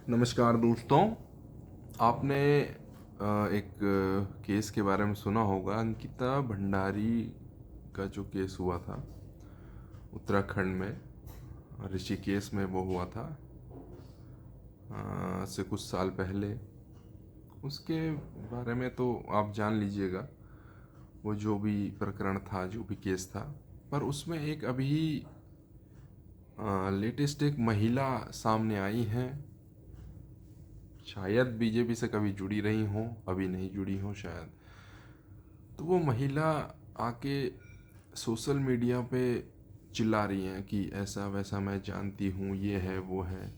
नमस्कार दोस्तों। आपने एक केस के बारे में सुना होगा, अंकिता भंडारी का जो केस हुआ था उत्तराखंड में, ऋषिकेश में वो हुआ था आज से कुछ साल पहले। उसके बारे में तो आप जान लीजिएगा, वो जो भी प्रकरण था, जो भी केस था। पर उसमें एक अभी लेटेस्ट एक महिला सामने आई हैं, शायद बीजेपी से कभी जुड़ी रही हों, अभी नहीं जुड़ी हों शायद। तो वो महिला आके सोशल मीडिया पे चिल्ला रही हैं कि ऐसा वैसा मैं जानती हूँ, ये है वो है।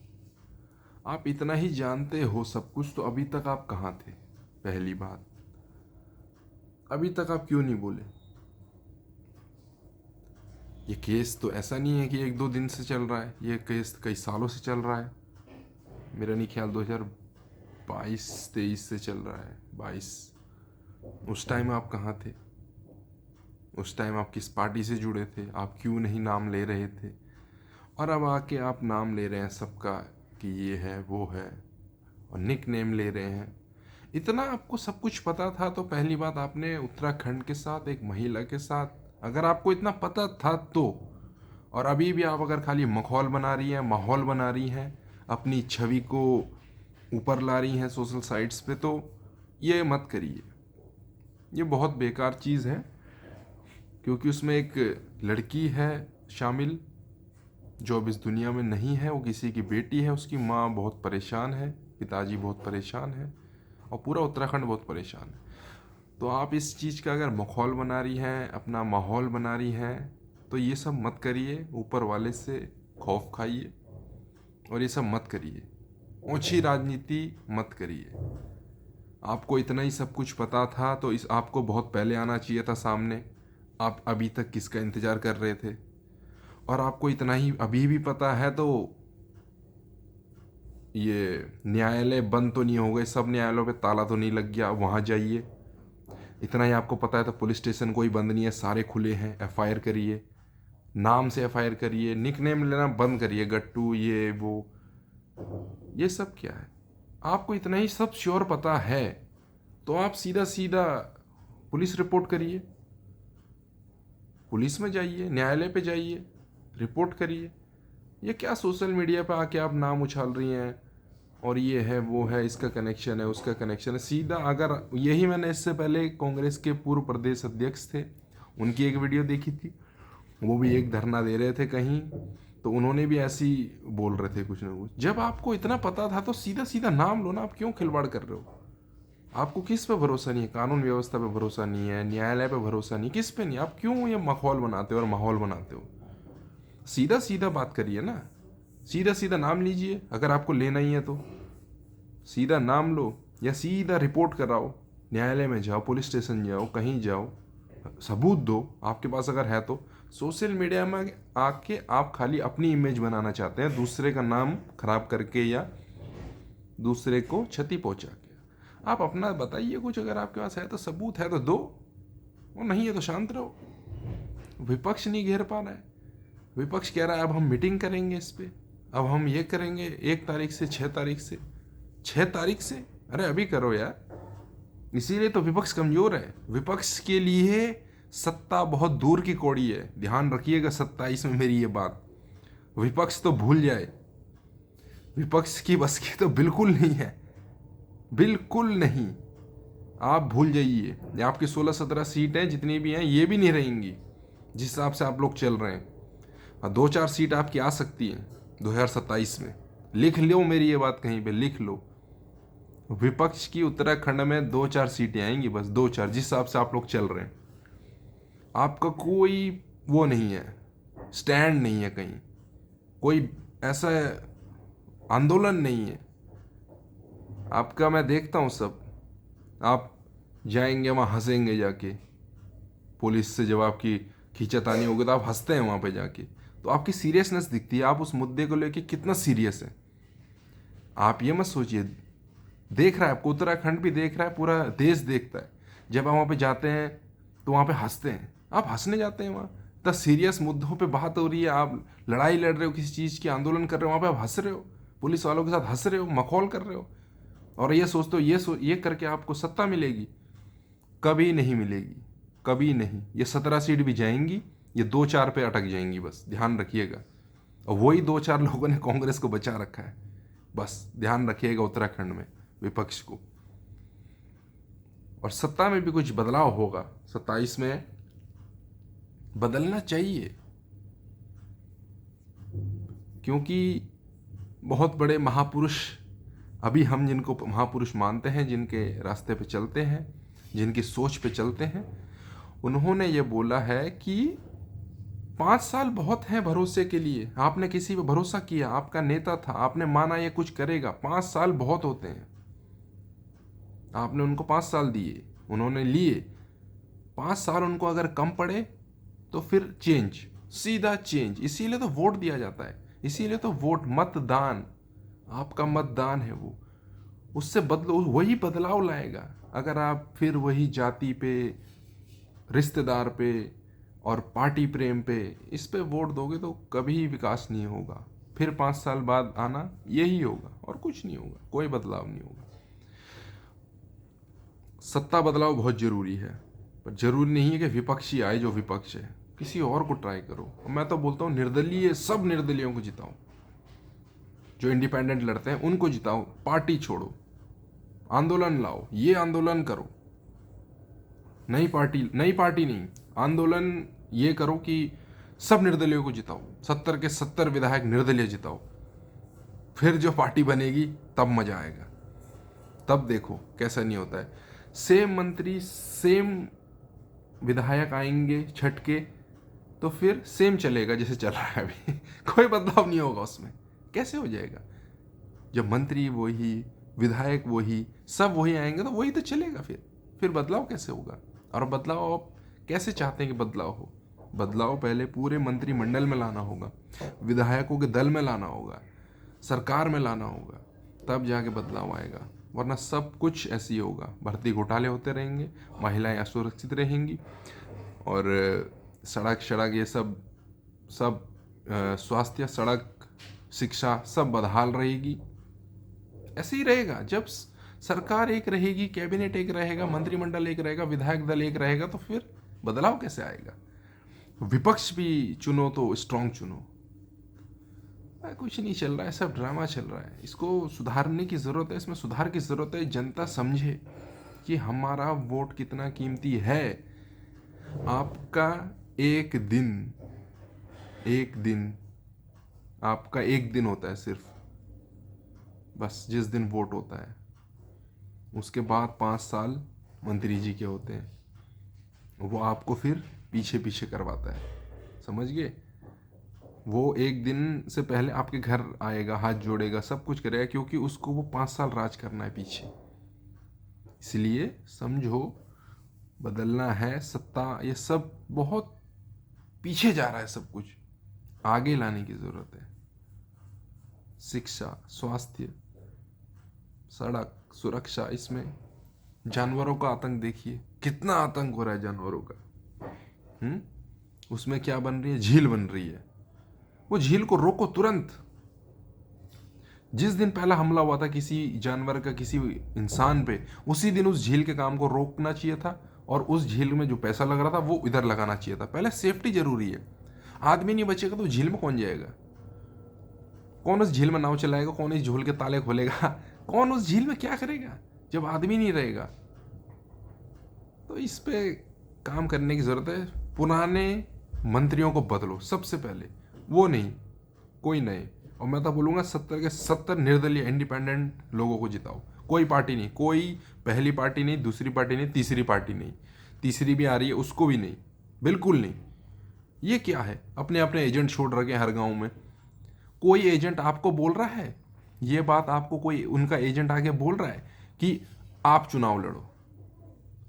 आप इतना ही जानते हो सब कुछ, तो अभी तक आप कहाँ थे? पहली बात, अभी तक आप क्यों नहीं बोले? ये केस तो ऐसा नहीं है कि एक दो दिन से चल रहा है, ये केस कई सालों से चल रहा है। मेरा नहीं ख्याल 2022-23 से चल रहा है, 22। उस टाइम आप कहाँ थे? उस टाइम आप किस पार्टी से जुड़े थे? आप क्यों नहीं नाम ले रहे थे? और अब आके आप नाम ले रहे हैं सबका कि ये है वो है, और निक नेम ले रहे हैं। इतना आपको सब कुछ पता था तो पहली बात, आपने उत्तराखंड के साथ एक महिला के साथ, अगर आपको इतना पता था तो, और अभी भी आप अगर खाली मखौल बना रही हैं, माहौल बना रही हैं, अपनी छवि को ऊपर ला रही हैं सोशल साइट्स पे, तो ये मत करिए। ये बहुत बेकार चीज़ है, क्योंकि उसमें एक लड़की है शामिल जो अब इस दुनिया में नहीं है। वो किसी की बेटी है, उसकी माँ बहुत परेशान है, पिताजी बहुत परेशान है, और पूरा उत्तराखंड बहुत परेशान है। तो आप इस चीज़ का अगर मखौल बना रही हैं, अपना माहौल बना रही हैं, तो ये सब मत करिए। ऊपर वाले से खौफ खाइए और ये सब मत करिए। ऊंची राजनीति मत करिए। आपको इतना ही सब कुछ पता था तो इस आपको बहुत पहले आना चाहिए था सामने। आप अभी तक किसका इंतज़ार कर रहे थे? और आपको इतना ही अभी भी पता है तो ये न्यायालय बंद तो नहीं हो गए, सब न्यायालयों पे ताला तो नहीं लग गया, वहाँ जाइए। इतना ही आपको पता है तो पुलिस स्टेशन कोई बंद नहीं है, सारे खुले हैं। एफआईआर करिए, नाम से एफआईआर करिए, निकनेम लेना बंद करिए, गट्टू ये वो। ये सब क्या है? आपको इतना ही सब श्योर पता है तो आप सीधा सीधा पुलिस रिपोर्ट करिए, पुलिस में जाइए, न्यायालय पे जाइए, रिपोर्ट करिए। ये क्या सोशल मीडिया पे आके आप नाम उछाल रही हैं और ये है वो है, इसका कनेक्शन है उसका कनेक्शन है? सीधा अगर यही मैंने इससे पहले कांग्रेस के पूर्व प्रदेश अध्यक्ष थे, उनकी एक वीडियो देखी थी। वो भी एक धरना दे रहे थे कहीं, तो उन्होंने भी ऐसी बोल रहे थे कुछ ना कुछ। जब आपको इतना पता था तो सीधा सीधा नाम लो ना, आप क्यों खिलवाड़ कर रहे हो? आपको किस पे भरोसा नहीं है? कानून व्यवस्था पे भरोसा नहीं है, न्यायालय पे भरोसा नहीं, किस पे नहीं? आप क्यों ये मखौल बनाते हो और माहौल बनाते हो? सीधा सीधा बात करिए ना, सीधा सीधा नाम लीजिए अगर आपको लेना ही है तो। सीधा नाम लो या सीधा रिपोर्ट कराओ, न्यायालय में जाओ, पुलिस स्टेशन जाओ, कहीं जाओ, सबूत दो आपके पास अगर है तो। सोशल मीडिया में आके आप खाली अपनी इमेज बनाना चाहते हैं, दूसरे का नाम खराब करके या दूसरे को क्षति पहुंचा के। आप अपना बताइए कुछ, अगर आपके पास है तो, सबूत है तो दो, वो नहीं है तो शांत रहो। विपक्ष नहीं घेर पा रहा है। विपक्ष कह रहा है अब हम मीटिंग करेंगे इस पे, अब हम ये करेंगे 1 तारीख से 6 तारीख से। 6 तारीख से? अरे अभी करो यार। इसीलिए तो विपक्ष कमजोर है। विपक्ष के लिए सत्ता बहुत दूर की कौड़ी है, ध्यान रखिएगा 27 में मेरी ये बात। विपक्ष तो भूल जाए, विपक्ष की बस की तो बिल्कुल नहीं है, बिल्कुल नहीं। आप भूल जाइए, ये आपकी 16-17 सीटें जितनी भी हैं ये भी नहीं रहेंगी जिस हिसाब से आप लोग चल रहे हैं। और 2-4 सीट आपकी आ सकती हैं 2027 में। लिख लो मेरी ये बात, कहीं पे लिख लो। विपक्ष की उत्तराखंड में 2-4 सीटें आएंगी, बस 2-4, जिस हिसाब से आप लोग चल रहे हैं। आपका कोई वो नहीं है, स्टैंड नहीं है, कहीं कोई ऐसा आंदोलन नहीं है आपका। मैं देखता हूँ सब, आप जाएंगे वहाँ हंसेंगे जाके, पुलिस से जब आपकी खींचातानी होगी तो आप हंसते हैं वहाँ पे जाके, तो आपकी सीरियसनेस दिखती है। आप उस मुद्दे को लेके कितना सीरियस है आप ये मत सोचिए। देख रहा है आपको, उत्तराखंड भी देख रहा है, पूरा देश देखता है। जब आप वहाँ पे जाते हैं तो वहाँ पे हंसते हैं, आप हंसने जाते हैं वहाँ। इतना सीरियस मुद्दों पे बात हो रही है, आप लड़ाई लड़ रहे हो किसी चीज़ की, आंदोलन कर रहे हो, वहाँ पे आप हंस रहे हो। पुलिस वालों के साथ हंस रहे हो, मखौल कर रहे हो, और ये सोचते हो ये करके आपको सत्ता मिलेगी। कभी नहीं मिलेगी, कभी नहीं। ये 17 सीट भी जाएंगी, ये 2-4 पे अटक जाएंगी, बस ध्यान रखिएगा। और वही 2-4 लोगों ने कांग्रेस को बचा रखा है, बस ध्यान रखिएगा उत्तराखंड में विपक्ष को। और सत्ता में भी कुछ बदलाव होगा, 27 में बदलना चाहिए, क्योंकि बहुत बड़े महापुरुष, अभी हम जिनको महापुरुष मानते हैं, जिनके रास्ते पे चलते हैं, जिनकी सोच पे चलते हैं, उन्होंने ये बोला है कि 5 साल बहुत हैं भरोसे के लिए। आपने किसी पे भरोसा किया, आपका नेता था, आपने माना ये कुछ करेगा, 5 साल बहुत होते हैं। आपने उनको 5 साल दिए, उन्होंने लिए, 5 साल उनको अगर कम पड़े तो फिर चेंज, सीधा चेंज। इसीलिए तो वोट दिया जाता है, इसीलिए तो वोट, मतदान, आपका मतदान है वो, उससे बदलो, वही बदलाव लाएगा। अगर आप फिर वही जाति पे, रिश्तेदार पे और पार्टी प्रेम पे, इस पे वोट दोगे तो कभी विकास नहीं होगा। फिर 5 साल बाद आना यही होगा और कुछ नहीं होगा, कोई बदलाव नहीं होगा। सत्ता बदलाव बहुत जरूरी है, पर जरूरी नहीं है कि विपक्षी आए, जो विपक्ष है किसी और को ट्राई करो। और मैं तो बोलता हूँ निर्दलीय, सब निर्दलीयों को जिताओ, जो इंडिपेंडेंट लड़ते हैं उनको जिताओ, पार्टी छोड़ो, आंदोलन लाओ, ये आंदोलन करो, नई पार्टी नहीं, आंदोलन ये करो कि सब निर्दलीयों को जिताओ, 70 के 70 विधायक निर्दलीय जिताओ, फिर जो पार्टी बनेगी तब मजा आएगा, तब देखो कैसा नहीं होता है। सेम मंत्री, सेम विधायक आएंगे छटके, तो फिर सेम चलेगा जैसे चल रहा है अभी कोई बदलाव नहीं होगा उसमें, कैसे हो जाएगा? जब मंत्री वही, विधायक वही, सब वही आएंगे तो वही तो चलेगा, फिर बदलाव कैसे होगा? और बदलाव आप कैसे चाहते हैं कि बदलाव हो? बदलाव पहले पूरे मंत्रिमंडल में लाना होगा, विधायकों के दल में लाना होगा, सरकार में लाना होगा, तब जाके बदलाव आएगा। वरना सब कुछ ऐसे ही होगा, भर्ती घोटाले होते रहेंगे, महिलाएं असुरक्षित रहेंगी, और सड़क ये सब स्वास्थ्य, सड़क, शिक्षा सब बदहाल रहेगी। ऐसे ही रहेगा। जब सरकार एक रहेगी, कैबिनेट एक रहेगा, मंत्रिमंडल एक रहेगा, विधायक दल एक रहेगा, तो फिर बदलाव कैसे आएगा? विपक्ष भी चुनो तो स्ट्रांग चुनो। कुछ नहीं चल रहा है, सब ड्रामा चल रहा है। इसको सुधारने की ज़रूरत है, इसमें सुधार की ज़रूरत है। जनता समझे कि हमारा वोट कितना कीमती है। आपका एक दिन आपका एक दिन होता है सिर्फ, बस जिस दिन वोट होता है, उसके बाद 5 साल मंत्री जी के होते हैं, वो आपको फिर पीछे पीछे करवाता है, समझ गए? वो एक दिन से पहले आपके घर आएगा, हाथ जोड़ेगा, सब कुछ करेगा, क्योंकि उसको वो 5 साल राज करना है पीछे। इसलिए समझो, बदलना है सत्ता, ये सब बहुत पीछे जा रहा है, सब कुछ आगे लाने की ज़रूरत है। शिक्षा, स्वास्थ्य, सड़क, सुरक्षा, इसमें जानवरों का आतंक देखिए, कितना आतंक हो रहा है जानवरों का। उसमें क्या बन रही है? झील बन रही है। वो झील को रोको तुरंत। जिस दिन पहला हमला हुआ था किसी जानवर का किसी इंसान पे, उसी दिन उस झील के काम को रोकना चाहिए था, और उस झील में जो पैसा लग रहा था वो इधर लगाना चाहिए था। पहले सेफ्टी जरूरी है। आदमी नहीं बचेगा तो झील में कौन जाएगा? कौन उस झील में नाव चलाएगा? कौन इस झोल के ताले खोलेगा? कौन उस झील में क्या करेगा जब आदमी नहीं रहेगा? तो इस पे काम करने की जरूरत है। पुराने मंत्रियों को बदलो सबसे पहले, वो नहीं, कोई नए। और मैं तो बोलूँगा 70 के 70 निर्दलीय इंडिपेंडेंट लोगों को जिताओ। कोई पार्टी नहीं, कोई पहली पार्टी नहीं, दूसरी पार्टी नहीं, तीसरी पार्टी नहीं, तीसरी भी आ रही है उसको भी नहीं, बिल्कुल नहीं। ये क्या है? अपने अपने एजेंट छोड़ रखे हर गांव में। कोई एजेंट आपको बोल रहा है ये बात, आपको कोई उनका एजेंट आके बोल रहा है कि आप चुनाव लड़ो?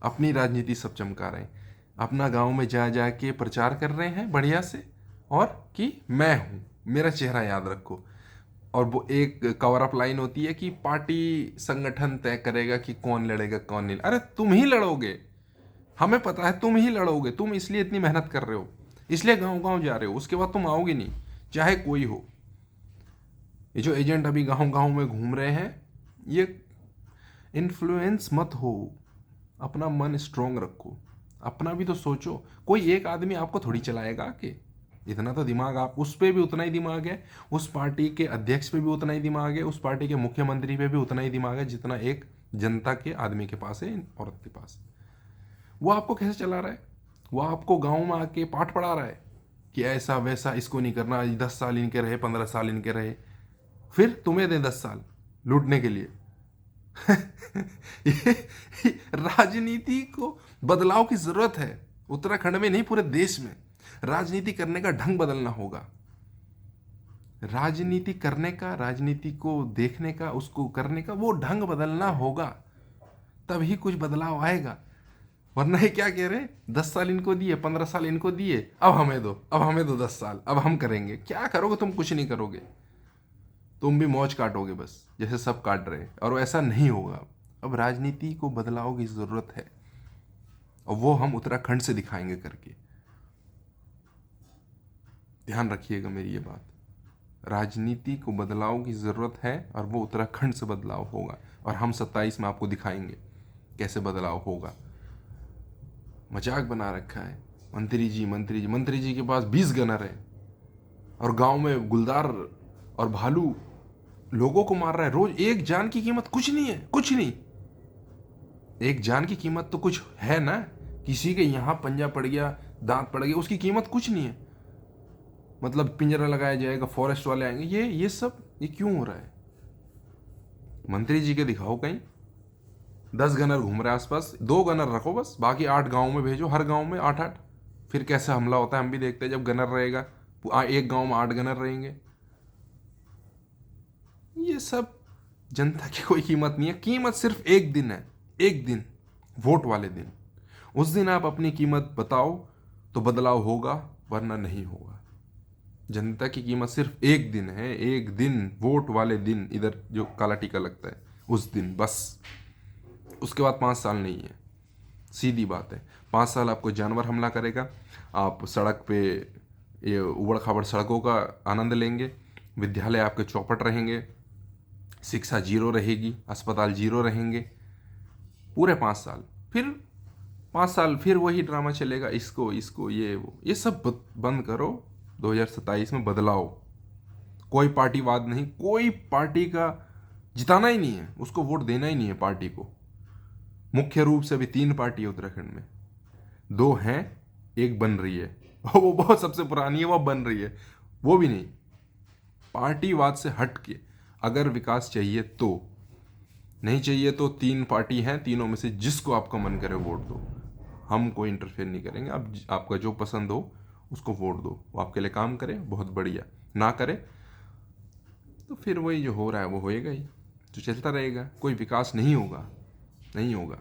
अपनी राजनीति सब चमका रहे हैं, अपना गांव में जा जा के प्रचार कर रहे हैं बढ़िया से, और कि मैं हूँ, मेरा चेहरा याद रखो। और वो एक कवर अप लाइन होती है कि पार्टी संगठन तय करेगा कि कौन लड़ेगा कौन नहीं। अरे तुम ही लड़ोगे, हमें पता है तुम ही लड़ोगे। तुम इसलिए इतनी मेहनत कर रहे हो, इसलिए गांव गांव जा रहे हो, उसके बाद तुम आओगे नहीं, चाहे कोई हो। ये जो एजेंट अभी गांव गांव में घूम रहे हैं, ये इन्फ्लुएंस मत हो, अपना मन स्ट्रोंग रखो, अपना भी तो सोचो। कोई एक आदमी आपको थोड़ी चलाएगा कि इतना तो दिमाग, आप उस पर भी उतना ही दिमाग है, उस पार्टी के अध्यक्ष पे भी उतना ही दिमाग है, उस पार्टी के मुख्यमंत्री पे भी उतना ही दिमाग है जितना एक जनता के आदमी के पास है, औरत के पास। वो आपको कैसे चला रहा है? वो आपको गाँव में आके पाठ पढ़ा रहा है कि ऐसा वैसा इसको नहीं करना, 10 साल इनके रहे, 15 साल इनके रहे, फिर तुम्हें दें 10 साल लूटने के लिए। राजनीति को बदलाव की जरूरत है, उत्तराखंड में नहीं पूरे देश में। राजनीति करने का ढंग बदलना होगा, राजनीति करने का, राजनीति को देखने का, उसको करने का वो ढंग बदलना होगा, तभी कुछ बदलाव आएगा। वरना ये क्या कह रहे, 10 साल इनको दिए, 15 साल इनको दिए, अब हमें दो, अब हमें दो 10 साल, अब हम करेंगे। क्या करोगे तुम? कुछ नहीं करोगे, तुम भी मौज काटोगे बस, जैसे सब काट रहे हैं, और वैसा नहीं होगा। अब राजनीति को बदलाव की जरूरत है, और वो हम उत्तराखंड से दिखाएंगे करके। ध्यान रखिएगा मेरी ये बात, राजनीति को बदलाव की जरूरत है, और वो उत्तराखंड से बदलाव होगा, और हम 27 में आपको दिखाएंगे कैसे बदलाव होगा। मजाक बना रखा है, मंत्री जी के पास 20 गनर है, और गांव में गुलदार और भालू लोगों को मार रहा है रोज। एक जान की कीमत कुछ नहीं है, कुछ नहीं। एक जान की कीमत तो कुछ है ना, किसी के यहां पंजा पड़ गया, दांत पड़ गया, उसकी कीमत कुछ नहीं है। मतलब पिंजरा लगाया जाएगा, फॉरेस्ट वाले आएंगे, ये सब ये क्यों हो रहा है? मंत्री जी के दिखाओ कहीं 10 गनर घूम रहे आसपास, 2 गनर रखो बस, बाकी 8 गांव में भेजो, हर गांव में 8-8। फिर कैसे हमला होता है हम भी देखते हैं। जब गनर रहेगा, एक गांव में 8 गनर रहेंगे। ये सब जनता की कोई कीमत नहीं है। कीमत सिर्फ एक दिन है, एक दिन, वोट वाले दिन। उस दिन आप अपनी कीमत बताओ तो बदलाव होगा, वरना नहीं होगा। जनता की कीमत सिर्फ एक दिन है, एक दिन, वोट वाले दिन, इधर जो काला टीका लगता है उस दिन बस। उसके बाद 5 साल नहीं है, सीधी बात है। 5 साल आपको जानवर हमला करेगा, आप सड़क पे ये उबड़ खाबड़ सड़कों का आनंद लेंगे, विद्यालय आपके चौपट रहेंगे, शिक्षा जीरो रहेगी, अस्पताल जीरो रहेंगे, पूरे 5 साल। फिर 5 साल फिर वही ड्रामा चलेगा, इसको ये वो, ये सब बंद करो। 2027 में बदलाव, कोई पार्टीवाद नहीं, कोई पार्टी का जिताना ही नहीं है, उसको वोट देना ही नहीं है पार्टी को। मुख्य रूप से अभी 3 पार्टी है उत्तराखंड में, 2 हैं, एक बन रही है, वो बहुत सबसे पुरानी है, वो बन रही है, वो भी नहीं। पार्टीवाद से हट के अगर विकास चाहिए तो, नहीं चाहिए तो 3 पार्टी हैं, तीनों में से जिसको आपका मन करे वोट दो, हम कोई इंटरफेयर नहीं करेंगे। आप आपका जो पसंद हो उसको वोट दो, वो आपके लिए काम करे बहुत बढ़िया, ना करे तो फिर वही जो हो रहा है वो होएगा ही, जो चलता रहेगा। कोई विकास नहीं होगा, नहीं होगा,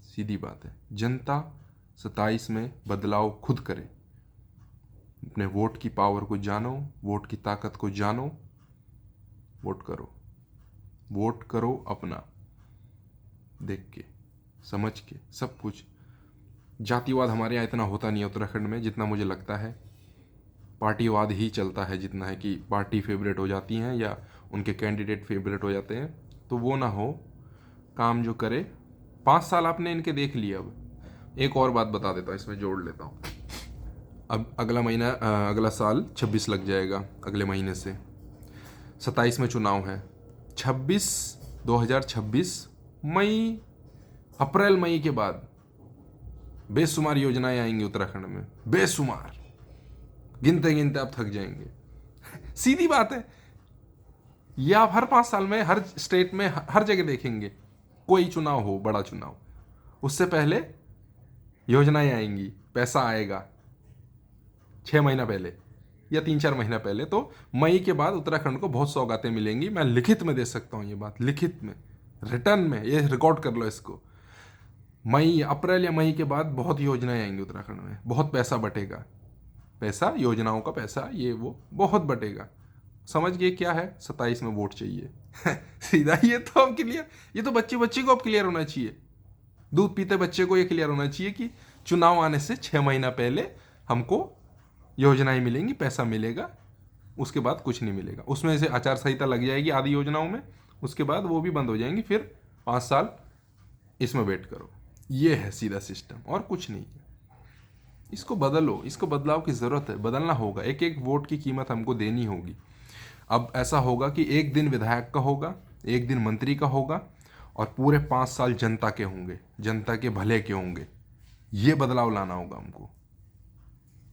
सीधी बात है। जनता 27 में बदलाव खुद करे, अपने वोट की पावर को जानो, वोट की ताकत को जानो, वोट करो, वोट करो अपना, देख के समझ के सब कुछ। जातिवाद हमारे यहाँ इतना होता नहीं है उत्तराखंड में जितना मुझे लगता है, पार्टीवाद ही चलता है जितना है, कि पार्टी फेवरेट हो जाती हैं या उनके कैंडिडेट फेवरेट हो जाते हैं, तो वो ना हो। काम जो करे, 5 साल आपने इनके देख लिए। अब एक और बात बता देता हूँ, इसमें जोड़ लेता हूँ। अब अगला महीना, अगला साल 26 लग जाएगा, अगले महीने से 27 में चुनाव है। 2026 मई, अप्रैल मई के बाद बेशुमार योजनाएं आएंगी उत्तराखंड में, बेशुमार, गिनते गिनते आप थक जाएंगे। सीधी बात है, ये आप हर 5 साल में हर स्टेट में हर जगह देखेंगे। कोई चुनाव हो, बड़ा चुनाव, उससे पहले योजनाएं आएंगी, पैसा आएगा 6 महीना पहले या 3-4 महीना पहले। तो मई के बाद उत्तराखंड को बहुत सौगातें मिलेंगी। मैं लिखित में दे सकता हूँ ये बात, लिखित में, रिटर्न में, ये रिकॉर्ड कर लो इसको। मई, अप्रैल या मई के बाद बहुत योजनाएं आएंगी उत्तराखंड में, बहुत पैसा बटेगा, पैसा, योजनाओं का पैसा, ये वो बहुत बटेगा। समझ गए क्या है? 27 में वोट चाहिए। सीधा, ये तो अब क्लियर, ये तो बच्चे को अब क्लियर होना चाहिए, दूध पीते बच्चे को ये क्लियर होना चाहिए कि चुनाव आने से 6 महीना पहले हमको योजनाएं मिलेंगी, पैसा मिलेगा, उसके बाद कुछ नहीं मिलेगा। उसमें से आचार संहिता लग जाएगी आदि योजनाओं में, उसके बाद वो भी बंद हो जाएंगी, फिर 5 साल इसमें वेट करो। ये है सीधा सिस्टम और कुछ नहीं है। इसको बदलो, इसको बदलाव की ज़रूरत है, बदलना होगा। एक एक वोट की कीमत हमको देनी होगी। अब ऐसा होगा कि एक दिन विधायक का होगा, एक दिन मंत्री का होगा, और पूरे 5 साल जनता के होंगे, जनता के भले के होंगे। ये बदलाव लाना होगा हमको।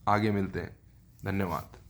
आगे मिलते हैं, धन्यवाद।